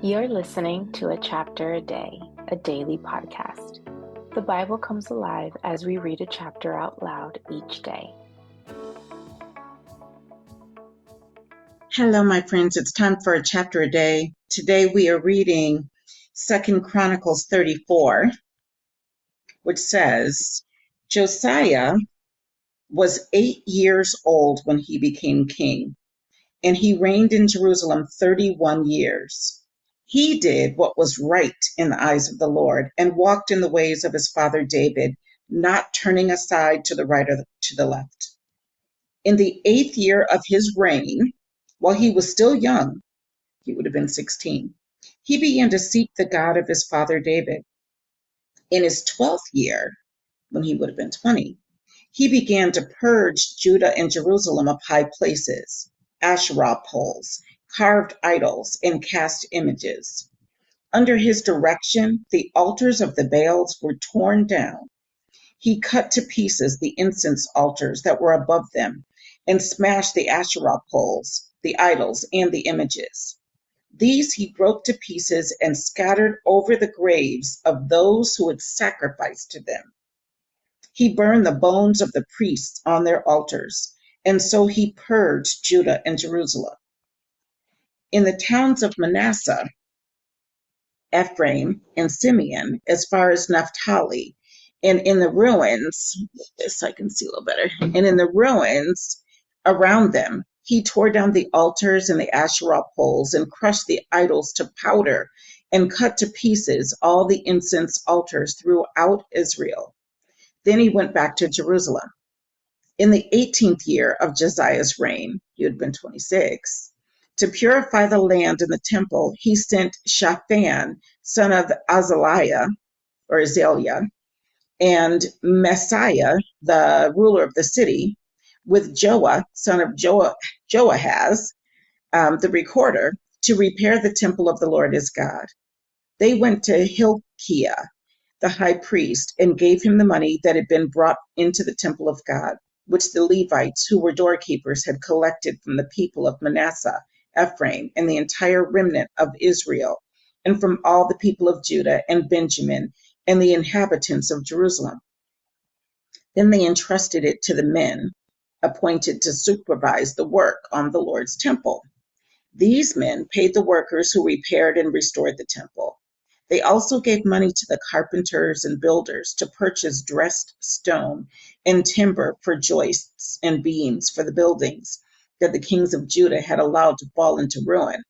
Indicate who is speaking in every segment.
Speaker 1: You're listening to A Chapter a Day, a daily podcast. The Bible comes alive as we read a chapter out loud each day.
Speaker 2: Hello, my friends. It's time for a chapter a day. Today we are reading 2 Chronicles 34, which says, Josiah was 8 years old when he became king, and he reigned in Jerusalem 31 years. He did what was right in the eyes of the Lord and walked in the ways of his father David, not turning aside to the right or to the left. In the 8th year of his reign, while he was still young, he would have been 16, he began to seek the God of his father David. In his 12th year, when he would have been 20, he began to purge Judah and Jerusalem of high places, Asherah poles, carved idols, and cast images. Under his direction, the altars of the Baals were torn down. He cut to pieces the incense altars that were above them and smashed the Asherah poles, the idols, and the images. These he broke to pieces and scattered over the graves of those who had sacrificed to them. He burned the bones of the priests on their altars, and so he purged Judah and Jerusalem. In the towns of Manasseh, Ephraim, and Simeon, as far as Naphtali, and in the ruins, this I can see a little better, and in the ruins around them, he tore down the altars and the Asherah poles and crushed the idols to powder and cut to pieces all the incense altars throughout Israel. Then he went back to Jerusalem. In the 18th year of Josiah's reign, he had been 26, to purify the land and the temple, he sent Shaphan, son of Azaliah, or Azaliah, and Messiah, the ruler of the city, with Joah, son of Joahaz, the recorder, to repair the temple of the Lord his God. They went to Hilkiah, the high priest, and gave him the money that had been brought into the temple of God, which the Levites, who were doorkeepers, had collected from the people of Manasseh, Ephraim, and the entire remnant of Israel, and from all the people of Judah and Benjamin, and the inhabitants of Jerusalem. Then they entrusted it to the men appointed to supervise the work on the Lord's temple. These men paid the workers who repaired and restored the temple. They also gave money to the carpenters and builders to purchase dressed stone and timber for joists and beams for the buildings that the kings of Judah had allowed to fall into ruin.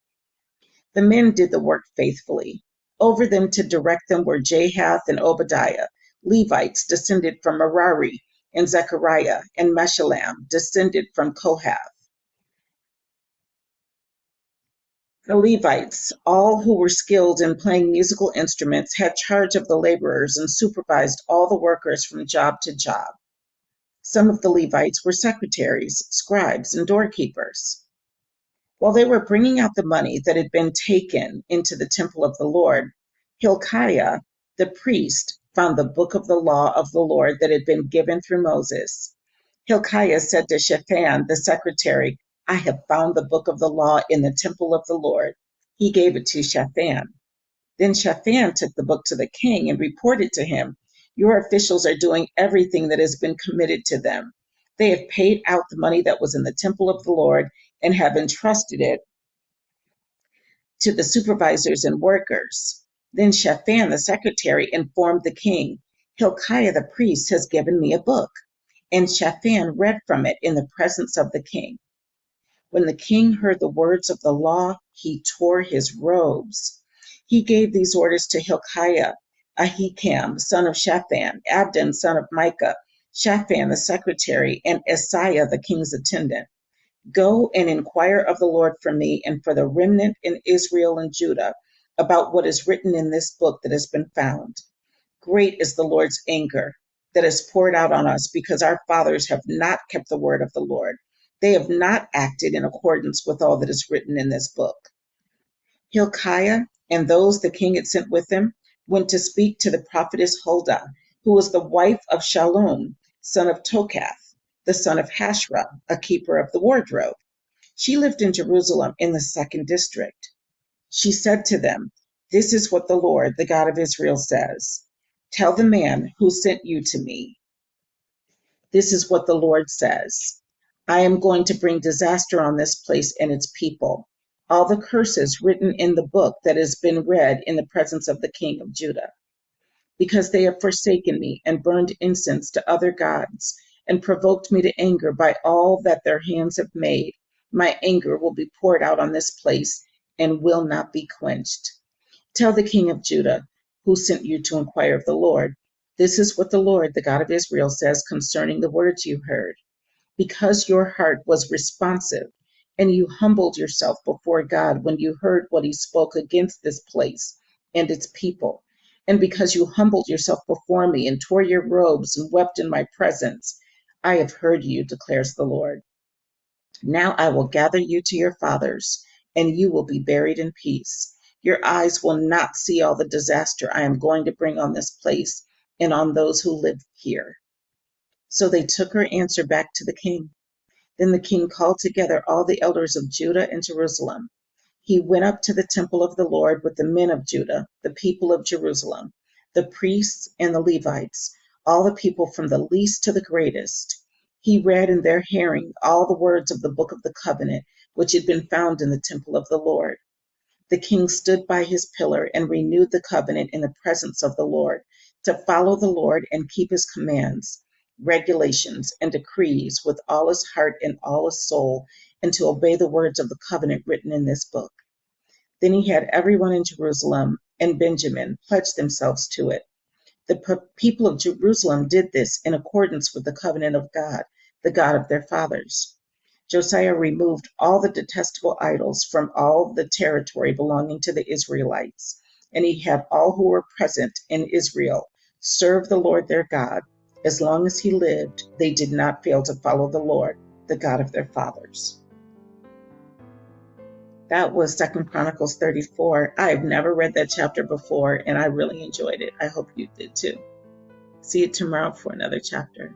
Speaker 2: The men did the work faithfully. Over them to direct them were Jahath and Obadiah, Levites descended from Merari, and Zechariah and Meshullam, descended from Kohath. The Levites, all who were skilled in playing musical instruments, had charge of the laborers and supervised all the workers from job to job. Some of the Levites were secretaries, scribes, and doorkeepers. While they were bringing out the money that had been taken into the temple of the Lord, Hilkiah, the priest, found the book of the law of the Lord that had been given through Moses. Hilkiah said to Shaphan, the secretary, I have found the book of the law in the temple of the Lord. He gave it to Shaphan. Then Shaphan took the book to the king and reported to him, Your officials are doing everything that has been committed to them. They have paid out the money that was in the temple of the Lord and have entrusted it to the supervisors and workers. Then Shaphan the secretary informed the king, Hilkiah the priest has given me a book. And Shaphan read from it in the presence of the king. When the king heard the words of the law, he tore his robes. He gave these orders to Hilkiah, Ahikam, son of Shaphan, Abdon, son of Micah, Shaphan the secretary, and Isaiah the king's attendant. Go and inquire of the Lord for me and for the remnant in Israel and Judah about what is written in this book that has been found. Great is the Lord's anger that is poured out on us because our fathers have not kept the word of the Lord. They have not acted in accordance with all that is written in this book. Hilkiah and those the king had sent with him went to speak to the prophetess Huldah, who was the wife of Shallum, son of Tokath, the son of Hashrah, a keeper of the wardrobe. She lived in Jerusalem in the 2nd district. She said to them, "This is what the Lord, the God of Israel, says. Tell the man who sent you to me. This is what the Lord says. I am going to bring disaster on this place and its people. All the curses written in the book that has been read in the presence of the king of Judah, because they have forsaken me and burned incense to other gods and provoked me to anger by all that their hands have made. My anger will be poured out on this place and will not be quenched. Tell the king of Judah, who sent you to inquire of the Lord, this is what the Lord, the God of Israel, says concerning the words you heard. Because your heart was responsive and you humbled yourself before God when you heard what he spoke against this place and its people, and because you humbled yourself before me and tore your robes and wept in my presence, I have heard you, declares the Lord. Now I will gather you to your fathers, and you will be buried in peace. Your eyes will not see all the disaster I am going to bring on this place and on those who live here." So they took her answer back to the king. Then the king called together all the elders of Judah and Jerusalem. He went up to the temple of the Lord with the men of Judah, the people of Jerusalem, the priests and the Levites, all the people from the least to the greatest. He read in their hearing all the words of the book of the covenant, which had been found in the temple of the Lord. The king stood by his pillar and renewed the covenant in the presence of the Lord, to follow the Lord and keep his commands, regulations, and decrees with all his heart and all his soul, and to obey the words of the covenant written in this book. Then he had everyone in Jerusalem and Benjamin pledge themselves to it. The people of Jerusalem did this in accordance with the covenant of God, the God of their fathers. Josiah removed all the detestable idols from all the territory belonging to the Israelites, and he had all who were present in Israel serve the Lord their God. As long as he lived, they did not fail to follow the Lord, the God of their fathers. That was 2 Chronicles 34. I've never read that chapter before, and I really enjoyed it. I hope you did too. See you tomorrow for another chapter.